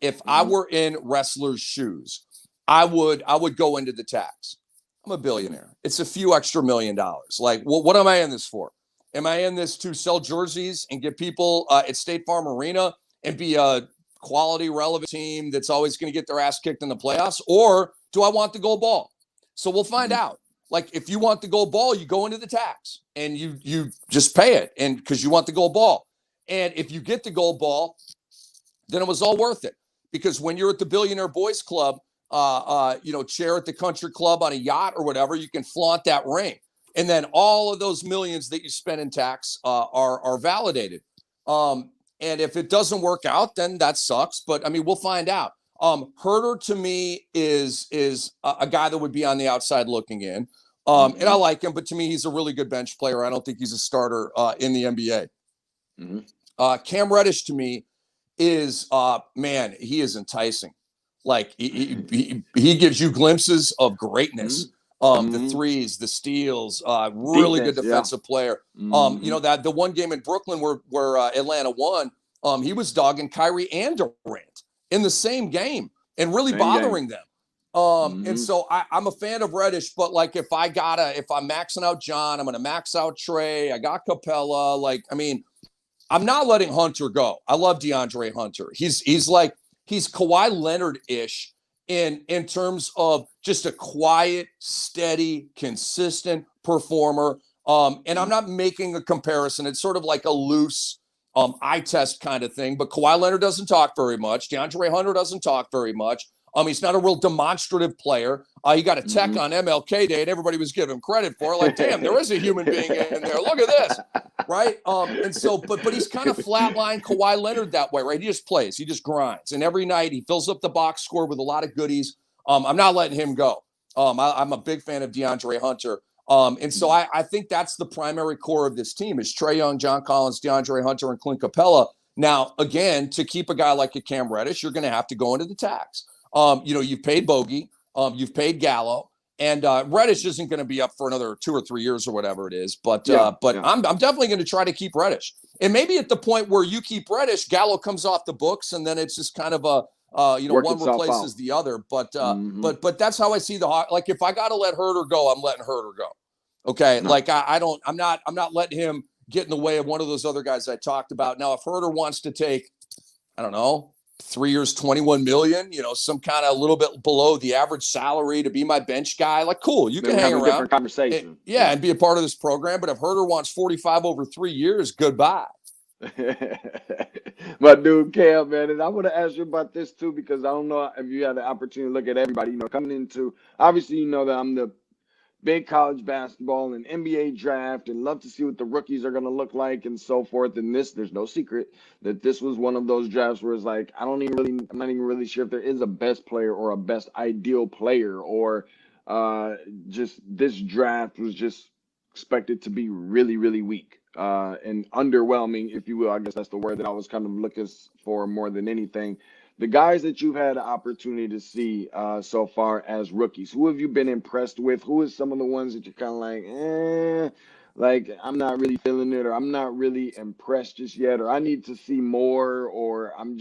If I were in Ressler's shoes, I would go into the tax. I'm a billionaire. It's a few extra $1 million. Like, what am I in this for? Am I in this to sell jerseys and get people at State Farm Arena and be a quality, relevant team that's always going to get their ass kicked in the playoffs? Or do I want the gold ball? So we'll find out. Like, if you want the gold ball, you go into the tax and you just pay it, and because you want the gold ball. And if you get the gold ball, then it was all worth it. Because when you're at the Billionaire Boys Club, chair at the country club on a yacht or whatever, you can flaunt that ring. And then all of those millions that you spend in tax are validated. And if it doesn't work out, then that sucks. But I mean, we'll find out. Herder to me is a guy that would be on the outside looking in. And I like him, but to me, he's a really good bench player. I don't think he's a starter in the NBA. Cam Reddish to me is, he is enticing. Like he gives you glimpses of greatness. The threes, the steals, really good defensive player. That the one game in Brooklyn where Atlanta won, he was dogging Kyrie and Durant in the same game and really bothering them. And so I'm a fan of Reddish, but like if I'm maxing out John, I'm going to max out Trey. I got Capella. Like, I mean, I'm not letting Hunter go. I love DeAndre Hunter. He's Kawhi Leonard-ish in terms of just a quiet, steady, consistent performer. And I'm not making a comparison. It's sort of like a loose eye test kind of thing. But Kawhi Leonard doesn't talk very much. DeAndre Hunter doesn't talk very much. He's not a real demonstrative player. He got a tech on MLK Day, and everybody was giving him credit for it. Like, damn, there is a human being in there. Look at this, right? And so, but he's kind of flatline Kawhi Leonard that way, right? He just plays, he just grinds, and every night he fills up the box score with a lot of goodies. I'm not letting him go. I'm a big fan of DeAndre Hunter. And so I think that's the primary core of this team is Trae Young, John Collins, DeAndre Hunter, and Clint Capella. Now, again, to keep a guy like a Cam Reddish, you're going to have to go into the tax. You've paid Bogey, you've paid Gallo, and Reddish isn't going to be up for another 2 or 3 years or whatever it is. But I'm definitely going to try to keep Reddish. And maybe at the point where you keep Reddish, Gallo comes off the books, and then it's just kind of a one replaces the other. But that's how I see the Hawks. Like if I got to let Herder go, I'm letting Herder go. Okay, like I'm not letting him get in the way of one of those other guys I talked about. Now, if Herder wants to take, I don't know, 3 years, 21 million, some kind of a little bit below the average salary to be my bench guy, like, cool, you can hang around. Different conversation. And be a part of this program. But if Herder wants 45 over 3 years, goodbye. My dude, Cam, man, and I want to ask you about this too, because I don't know if you had the opportunity to look at everybody, coming into, obviously, that I'm the big college basketball and NBA draft and love to see what the rookies are going to look like and so forth. And there's no secret that this was one of those drafts where it's like, I'm not even really sure if there is a best player or a best ideal player, or just this draft was just expected to be really, really weak and underwhelming, if you will. I guess that's the word that I was kind of looking for more than anything. The guys that you've had an opportunity to see so far as rookies, who have you been impressed with? Who is some of the ones that you're kind of like I'm not really feeling it, or I'm not really impressed just yet, or I need to see more, or I'm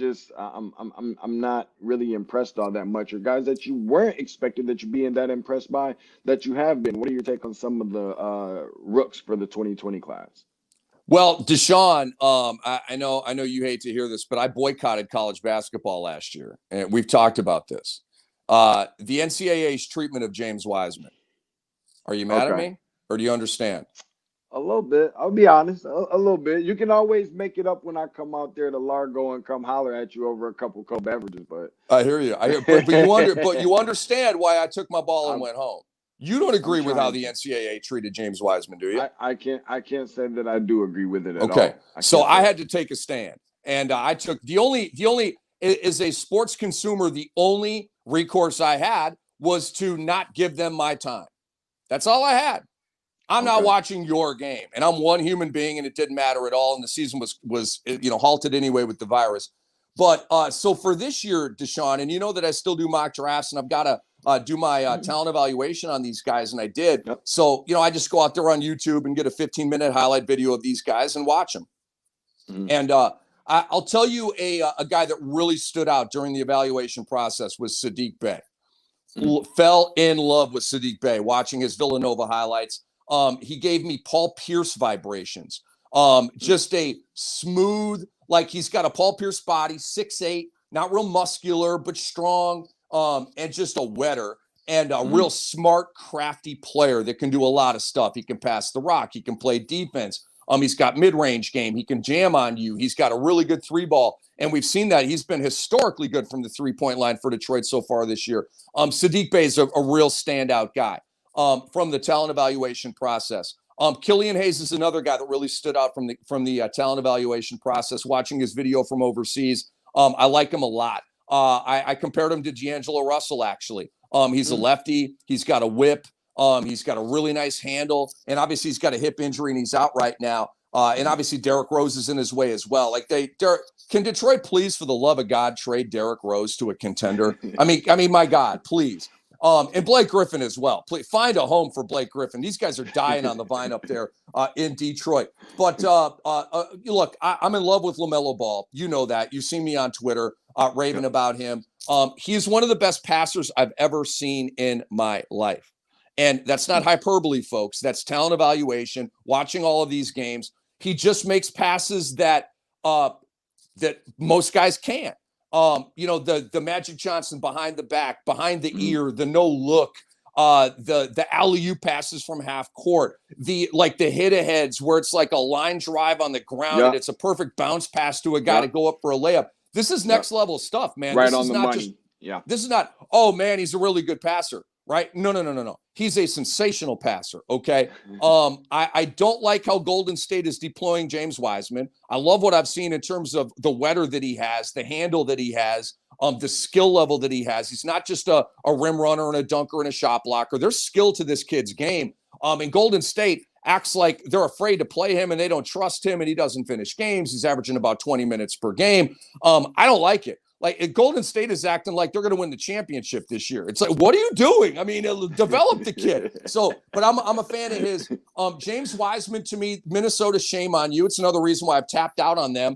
not really impressed all that much, or guys that you weren't expecting that you're being that impressed by that you have been? What are your take on some of the rooks for the 2020 class? Well, Deshaun, I know you hate to hear this, but I boycotted college basketball last year, and we've talked about this. The NCAA's treatment of James Wiseman. Are you mad at me, or do you understand? A little bit. I'll be honest, a little bit. You can always make it up when I come out there to Largo and come holler at you over a couple cold beverages. But I hear you. But you understand why I took my ball and went home. You don't agree with how the NCAA treated James Wiseman, do you? I can't say that I do agree with it at all. Okay, so I had to take a stand, and I took the only as a sports consumer, the only recourse I had was to not give them my time. That's all I had. I'm not watching your game, and I'm one human being, and it didn't matter at all. And the season was halted anyway with the virus. But so for this year, Deshaun, and you know that I still do mock drafts, and I've got to do my talent evaluation on these guys, and I did. Yep. So, I just go out there on YouTube and get a 15-minute highlight video of these guys and watch them. And I'll tell you a guy that really stood out during the evaluation process was Saddiq Bey. Fell in love with Saddiq Bey, watching his Villanova highlights. He gave me Paul Pierce vibrations. Just a smooth, like he's got a Paul Pierce body, 6'8", not real muscular, but strong, and just a wetter and a real smart, crafty player that can do a lot of stuff. He can pass the rock. He can play defense. He's got mid-range game. He can jam on you. He's got a really good three ball. And we've seen that. He's been historically good from the three-point line for Detroit so far this year. Sadiq Bey is a real standout guy from the talent evaluation process. Killian Hayes is another guy that really stood out from the talent evaluation process. Watching his video from overseas, I like him a lot. I compared him to D'Angelo Russell, actually. He's a lefty. He's got a whip. He's got a really nice handle. And obviously, he's got a hip injury, and he's out right now. And obviously, Derrick Rose is in his way as well. Can Detroit please, for the love of God, trade Derrick Rose to a contender? I mean, my God, please. And Blake Griffin as well. Please find a home for Blake Griffin. These guys are dying on the vine up there in Detroit. But look, I'm in love with LaMelo Ball. You know that. You've seen me on Twitter raving about him. He's one of the best passers I've ever seen in my life. And that's not hyperbole, folks. That's talent evaluation, watching all of these games. He just makes passes that most guys can't. The Magic Johnson behind the back, behind the ear, the no look, the alley-oop passes from half court, the hit aheads where it's like a line drive on the ground and it's a perfect bounce pass to a guy to go up for a layup. This is next level stuff, man. Right this on is the not money. This is not, oh man, he's a really good passer. Right? No. He's a sensational passer. Okay. I don't like how Golden State is deploying James Wiseman. I love what I've seen in terms of the wetter that he has, the handle that he has, the skill level that he has. He's not just a rim runner and a dunker and a shot blocker. There's skill to this kid's game. And Golden State acts like they're afraid to play him and they don't trust him and he doesn't finish games. He's averaging about 20 minutes per game. I don't like it. Like Golden State is acting like they're going to win the championship this year. It's like, what are you doing? I mean, develop the kid. So, but I'm a fan of his. James Wiseman, to me, Minnesota, shame on you. It's another reason why I've tapped out on them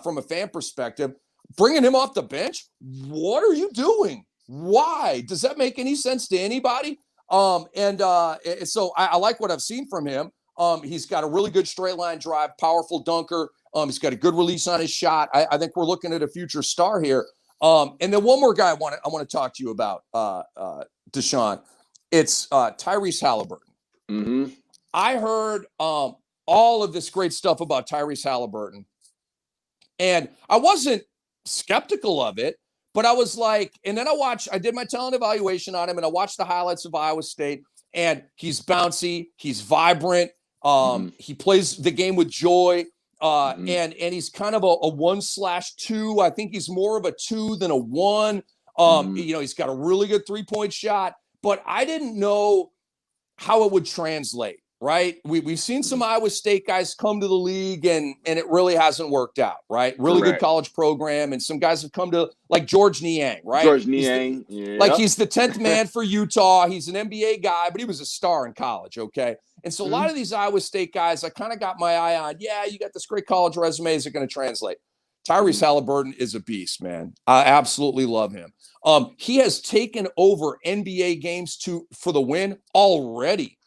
from a fan perspective. Bringing him off the bench, what are you doing? Why? Does that make any sense to anybody? So I like what I've seen from him. He's got a really good straight line drive, powerful dunker. He's got a good release on his shot. I think we're looking at a future star here. And then one more guy I want to talk to you about, Deshaun. It's Tyrese Halliburton. I heard all of this great stuff about Tyrese Halliburton, and I wasn't skeptical of it, but I was like, and then I did my talent evaluation on him, and I watched the highlights of Iowa State, and he's bouncy, he's vibrant, he plays the game with joy. And he's kind of a 1/2. I think he's more of a 2 than a 1. He's got a really good 3-point shot, but I didn't know how it would translate, right? We've seen some Iowa State guys come to the league and it really hasn't worked out, right? Really good college program. And some guys have come to, like George Niang, right? George Niang. He's the 10th man for Utah. He's an NBA guy, but he was a star in college, okay? And so a lot of these Iowa State guys, I kind of got my eye on, you got this great college resume. Is it going to translate? Tyrese Halliburton is a beast, man. I absolutely love him. He has taken over NBA games for the win already.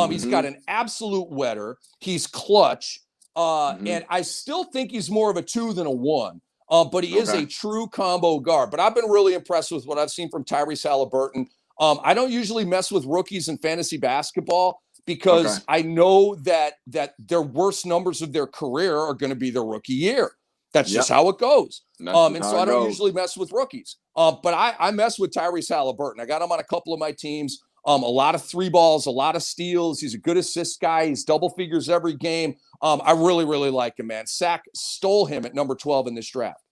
He's got an absolute wetter. He's clutch. And I still think he's more of a 2 than a 1. But he is a true combo guard. But I've been really impressed with what I've seen from Tyrese Halliburton. I don't usually mess with rookies in fantasy basketball because I know that their worst numbers of their career are going to be their rookie year. That's just how it goes. And so I don't usually mess with rookies. But I mess with Tyrese Halliburton. I got him on a couple of my teams. A lot of 3 balls, a lot of steals. He's a good assist guy. He's double figures every game. I really, really like him, man. Sack stole him at number 12 in this draft.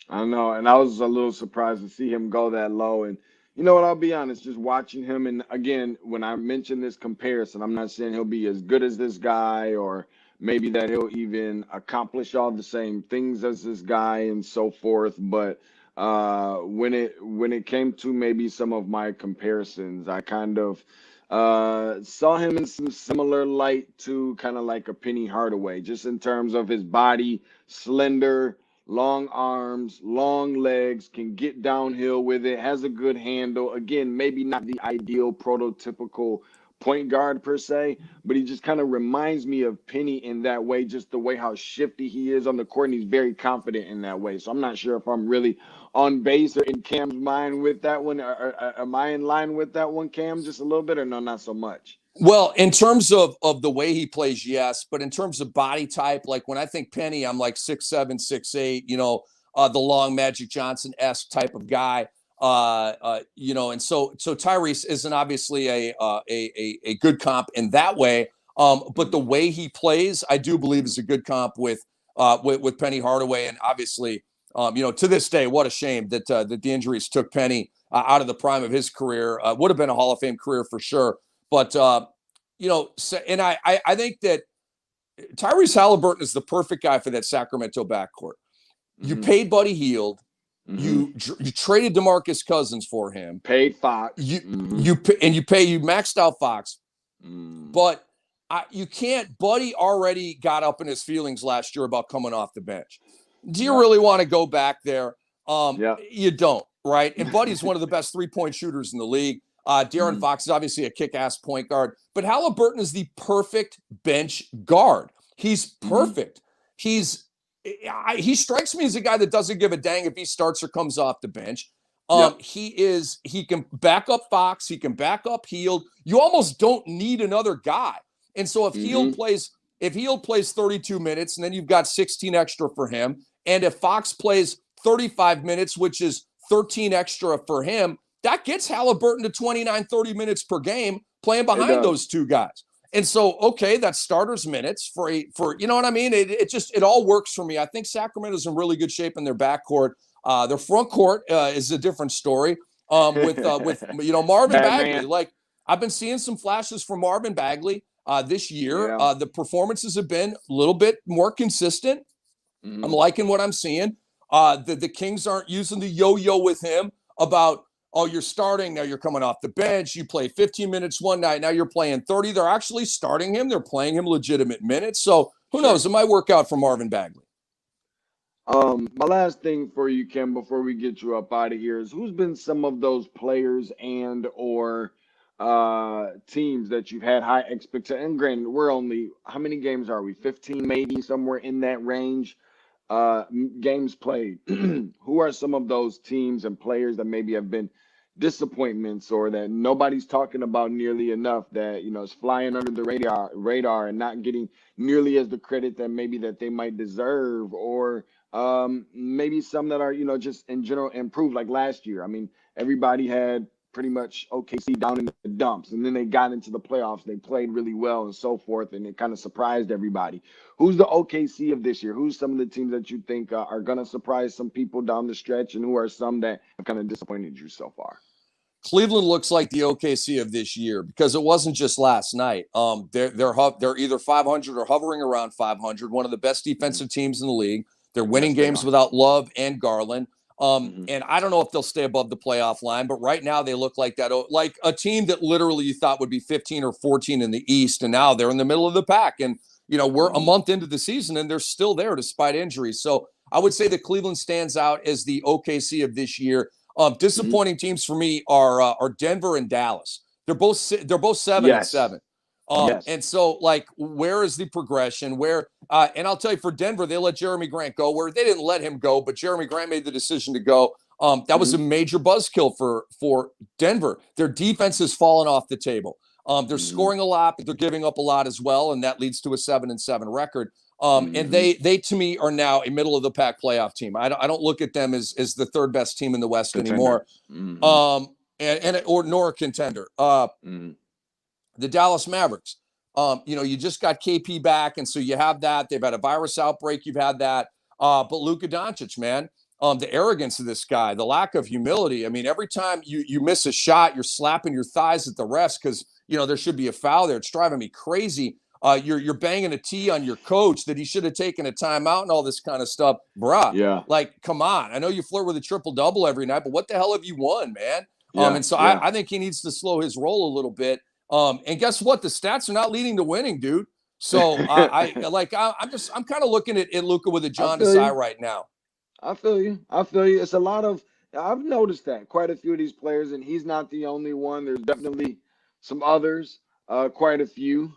I know, and I was a little surprised to see him go that low. And you know what? I'll be honest, just watching him, and again, when I mention this comparison, I'm not saying he'll be as good as this guy or maybe that he'll even accomplish all the same things as this guy and so forth. But when it came to maybe some of my comparisons, I kind of saw him in some similar light to kind of like a Penny Hardaway, just in terms of his body, slender, long arms, long legs, can get downhill with it, has a good handle. Again, maybe not the ideal prototypical point guard per se, but he just kind of reminds me of Penny in that way, just the way how shifty he is on the court, and he's very confident in that way. So I'm not sure if I'm really on base or in Cam's mind with that one. Or am I in line with that one, Cam, just a little bit, or no, not so much? Well, in terms of the way he plays, yes, but in terms of body type, like when I think Penny, I'm like 6'7", 6'8", the long Magic Johnson-esque type of guy. And so Tyrese isn't obviously a good comp in that way. But the way he plays, I do believe is a good comp with Penny Hardaway. And obviously, to this day, what a shame that the injuries took Penny out of the prime of his career. Would have been a Hall of Fame career for sure. But and I think that Tyrese Halliburton is the perfect guy for that Sacramento backcourt. You paid Buddy Hield. You traded DeMarcus Cousins for him. Paid Fox. You maxed out Fox. But you can't. Buddy already got up in his feelings last year about coming off the bench. Do you really want to go back there? You don't, right? And Buddy's one of the best 3-point shooters in the league. De'Aaron Fox is obviously a kick-ass point guard, but Halliburton is the perfect bench guard. He's perfect. He strikes me as a guy that doesn't give a dang if he starts or comes off the bench. He can back up Fox. He can back up Hield. You almost don't need another guy. And so if Hield plays 32 minutes and then you've got 16 extra for him, and if Fox plays 35 minutes, which is 13 extra for him, that gets Halliburton to 29, 30 minutes per game playing behind those two guys. And so, okay, that's starters minutes for you know what I mean? It all works for me. I think Sacramento's in really good shape in their backcourt. Their front court is a different story with Marvin Bagley. Man. Like, I've been seeing some flashes from Marvin Bagley this year. The performances have been a little bit more consistent. I'm liking what I'm seeing. The Kings aren't using the yo-yo with him about, oh, you're starting, now you're coming off the bench. You play 15 minutes one night, now you're playing 30. They're actually starting him. They're playing him legitimate minutes. So who knows? It might work out for Marvin Bagley. My last thing for you, Kim, before we get you up out of here is who's been some of those players and or teams that you've had high expectations? And granted, we're only, how many games are we? 15, maybe somewhere in that range. Games played. Who are some of those teams and players that maybe have been disappointments or that nobody's talking about nearly enough, that is flying under the radar and not getting nearly as the credit that maybe that they might deserve, or maybe some that are just in general improved, like last year? I mean, everybody had pretty much OKC down in the dumps, and then they got into the playoffs. They played really well and so forth, and it kind of surprised everybody. Who's the OKC of this year? Who's some of the teams that you think are going to surprise some people down the stretch, and who are some that have kind of disappointed you so far? Cleveland looks like the OKC of this year because it wasn't just last night. They're either 500 or hovering around 500, one of the best defensive teams in the league. They're winning games without Love and Garland. And I don't know if they'll stay above the playoff line, but right now they look like that, like a team that literally you thought would be 15 or 14 in the East, and now they're in the middle of the pack. And we're a month into the season, and they're still there despite injuries. So I would say that Cleveland stands out as the OKC of this year. Disappointing teams for me are Denver and Dallas. They're both 7-7. And so, like, where is the progression? And I'll tell you, for Denver, they let Jeremy Grant go, where they didn't let him go, but Jeremy Grant made the decision to go. That was a major buzzkill for Denver. Their defense has fallen off the table. They're scoring a lot, but they're giving up a lot as well, and that leads to a 7-7 record. And they to me are now a middle of the pack playoff team. I don't look at them as the third best team in the West anymore. Nor a contender. The Dallas Mavericks. You just got KP back, and so you have that. They've had a virus outbreak. You've had that. But Luka Doncic, man, the arrogance of this guy, the lack of humility. I mean, every time you miss a shot, you're slapping your thighs at the refs because there should be a foul there. It's driving me crazy. You're banging a tee on your coach that he should have taken a timeout and all this kind of stuff, bruh. Yeah. Like, come on. I know you flirt with a triple-double every night, but what the hell have you won, man? I think he needs to slow his roll a little bit. And guess what? The stats are not leading to winning, dude. So I'm kind of looking at Luka with a jaundiced eye right now. I feel you. It's a lot of, I've noticed that quite a few of these players, and he's not the only one. There's definitely some others quite a few.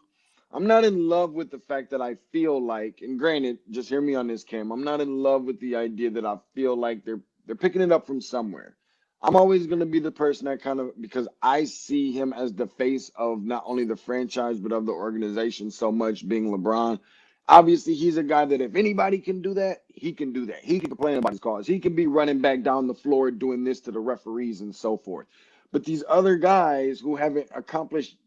I'm not in love with the fact that I feel like, and granted, just hear me on this, Cam. I'm not in love with the idea that I feel like they're picking it up from somewhere. I'm always going to be the person that kind of, because I see him as the face of not only the franchise but of the organization so much, being LeBron. Obviously, he's a guy that if anybody can do that, he can do that. He can complain about his calls. He can be running back down the floor doing this to the referees and so forth. But these other guys who haven't accomplished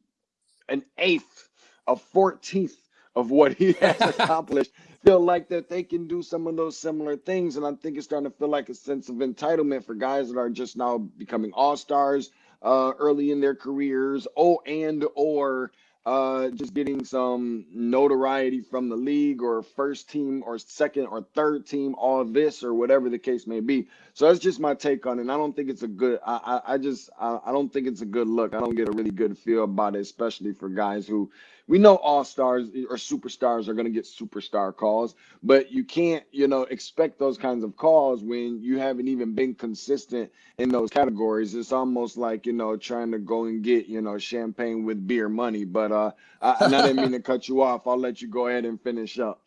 an eighth, a 14th of what he has accomplished feel like that they can do some of those similar things. And I think it's starting to feel like a sense of entitlement for guys that are just now becoming all-stars early in their careers, or just getting some notoriety from the league, or first team or second or third team, all of this or whatever the case may be. So that's just my take on it. And I don't think it's a good. I don't think it's a good look. I don't get a really good feel about it, especially for guys who we know all stars or superstars are going to get superstar calls, but you can't, expect those kinds of calls when you haven't even been consistent in those categories. It's almost like, trying to go and get, champagne with beer money. But and I didn't mean to cut you off. I'll let you go ahead and finish up.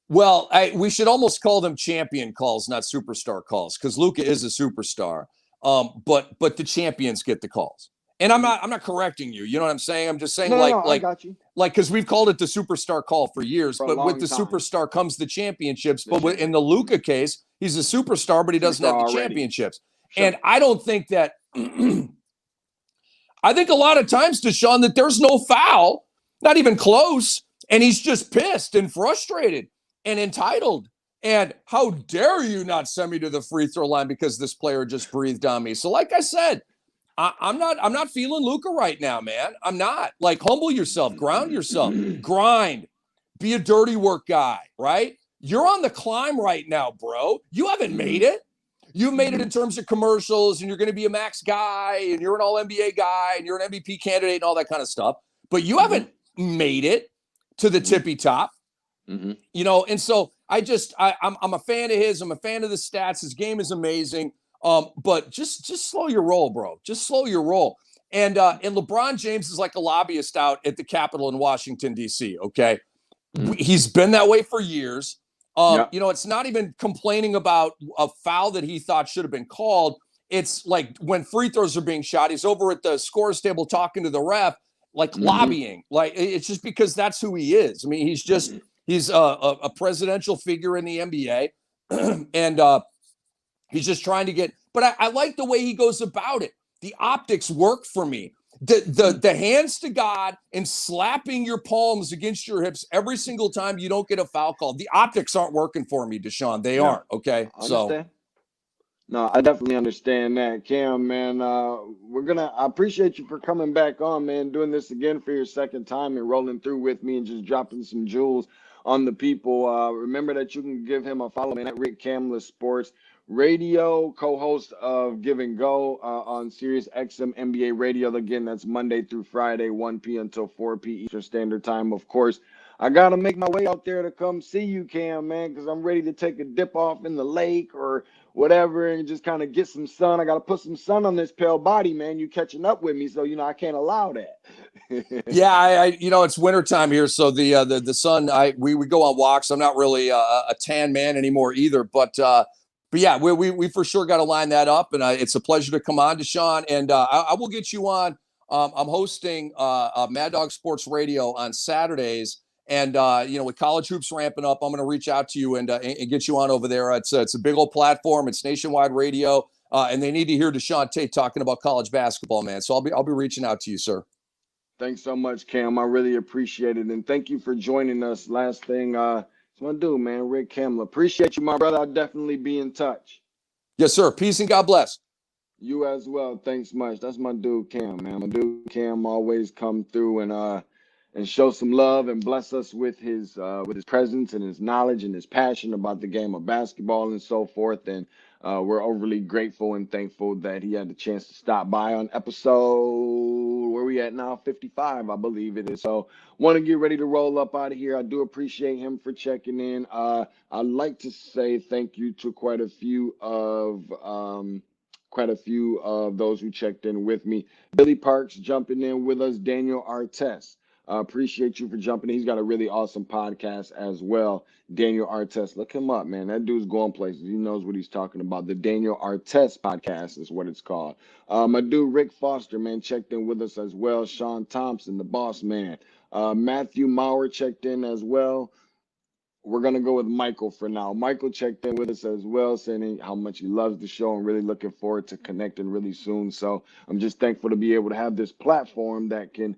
Well, we should almost call them champion calls, not superstar calls, because Luka is a superstar. But the champions get the calls. And I'm not correcting you. You know what I'm saying? I'm just saying, No, I got you. Like, because we've called it the superstar call for years, For a but with long the time. superstar comes the championships. But in the Luka case, he's a superstar, but he doesn't have the already. championships. Sure. And I don't think that. I think a lot of times, Deshaun, that there's no foul, not even close, and he's just pissed and frustrated and entitled. And how dare you not send me to the free throw line because this player just breathed on me? So, like I said, I'm not feeling Luka right now, man. I'm not. Like, humble yourself, ground yourself, grind, be a dirty work guy, right? You're on the climb right now, bro. You haven't made it. You've made it in terms of commercials, and you're going to be a max guy, and you're an all NBA guy, and you're an MVP candidate, and all that kind of stuff. But you haven't made it to the tippy top, And so I'm a fan of his. I'm a fan of the stats. His game is amazing. But just slow your roll, bro. Just slow your roll. And LeBron James is like a lobbyist out at the Capitol in Washington, D.C., okay? He's been that way for years. It's not even complaining about a foul that he thought should have been called. It's like when free throws are being shot, he's over at the scores table talking to the ref, like lobbying. Like, it's just because that's who he is. I mean, he's a presidential figure in the NBA. And he's just trying to get, but I like the way he goes about it. The optics work for me. The hands to God and slapping your palms against your hips every single time you don't get a foul call. The optics aren't working for me, Deshaun. They aren't. Okay. So no, I definitely understand that, Cam, man. I appreciate you for coming back on, man, doing this again for your second time and rolling through with me and just dropping some jewels on the people. Remember that you can give him a follow, man, at Rick Kamla Sports Radio, co-host of Give and Go on Sirius XM NBA Radio. Again, that's Monday through Friday, 1 p.m. until 4 p.m. Eastern Standard Time. Of course, I got to make my way out there to come see you, Cam, man, because I'm ready to take a dip off in the lake or whatever and just kind of get some sun. I got to put some sun on this pale body, man. You catching up with me, so, I can't allow that. Yeah, it's wintertime here, so the sun, we go on walks. I'm not really a tan man anymore either, but yeah, we for sure got to line that up, and it's a pleasure to come on, Deshaun, and I will get you on. I'm hosting Mad Dog Sports Radio on Saturdays, and with college hoops ramping up, I'm going to reach out to you and get you on over there. It's a big old platform. It's nationwide radio, and they need to hear Deshaun Tate talking about college basketball, man. So I'll be reaching out to you, sir. Thanks so much, Cam. I really appreciate it, and thank you for joining us. Last thing, my dude, man, Rick Kamla. Appreciate you, my brother. I'll definitely be in touch. Yes, sir. Peace and God bless. You as well. Thanks much. That's my dude, Cam, man. My dude, Cam, always come through and show some love and bless us with his presence and his knowledge and his passion about the game of basketball and so forth. And we're overly grateful and thankful that he had the chance to stop by on episode, where we at now, 55, I believe it is. So want to get ready to roll up out of here. I do appreciate him for checking in. I'd like to say thank you to quite a few of quite a few of those who checked in with me. Billy Parks jumping in with us. Daniel Artest. Appreciate you for jumping in. He's got a really awesome podcast as well. Daniel Artest. Look him up, man. That dude's going places. He knows what he's talking about. The Daniel Artest podcast is what it's called. My dude Rick Foster, man, checked in with us as well. Sean Thompson, the boss man. Matthew Maurer checked in as well. We're going to go with Michael for now. Michael checked in with us as well, saying how much he loves the show and really looking forward to connecting really soon. So I'm just thankful to be able to have this platform that can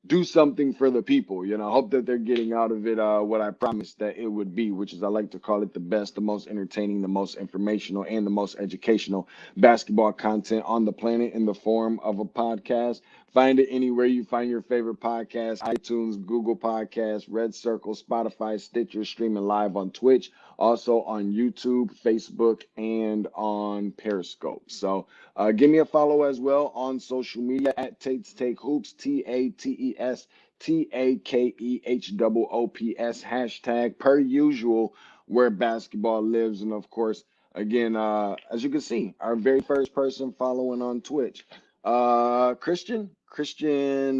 do something for the people. I hope that they're getting out of it what I promised that it would be, which is I like to call it the best, the most entertaining, the most informational, and the most educational basketball content on the planet in the form of a podcast. Find it anywhere you find your favorite podcast: iTunes, Google Podcasts, Red Circle, Spotify, Stitcher, streaming live on Twitch, also on YouTube, Facebook, and on Periscope. So give me a follow as well on social media at Tate's Take Hoops, TATES TAKEHOOPS, hashtag per usual, where basketball lives. And of course, again, as you can see, our very first person following on Twitch, Christian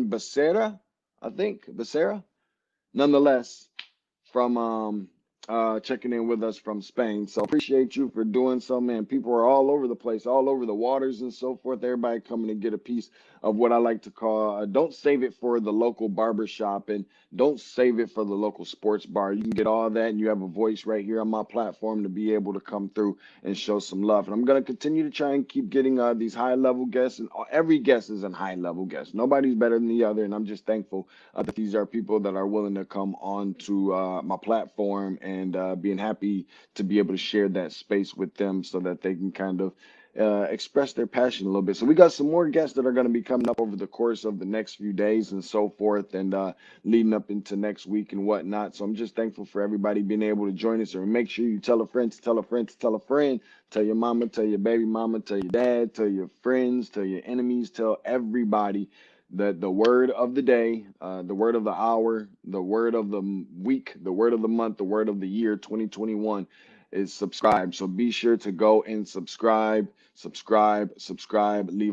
Becerra, I think, Becerra. Nonetheless, from checking in with us from Spain. So appreciate you for doing so, man. People are all over the place, all over the waters and so forth. Everybody coming to get a piece of what I like to call, don't save it for the local barber shop and don't save it for the local sports bar. You can get all that, and you have a voice right here on my platform to be able to come through and show some love. And I'm going to continue to try and keep getting these high-level guests, and every guest is a high-level guest. Nobody's better than the other, and I'm just thankful that these are people that are willing to come on to my platform, and being happy to be able to share that space with them so that they can kind of express their passion a little bit. So we got some more guests that are going to be coming up over the course of the next few days and so forth, and leading up into next week and whatnot. So I'm just thankful for everybody being able to join us. And make sure you tell a friend to tell a friend to tell a friend. Tell your mama, tell your baby mama, tell your dad, tell your friends, tell your enemies, tell everybody that the word of the day, the word of the hour, the word of the week, the word of the month, the word of the year 2021 is subscribe. So be sure to go and subscribe. Leave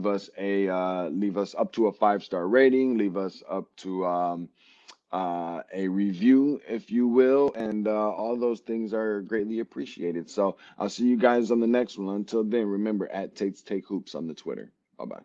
us up to a 5-star rating. Leave us up to a review, if you will, and all those things are greatly appreciated. So I'll see you guys on the next one. Until then, remember, at Tate's Take Hoops on the Twitter. Bye bye.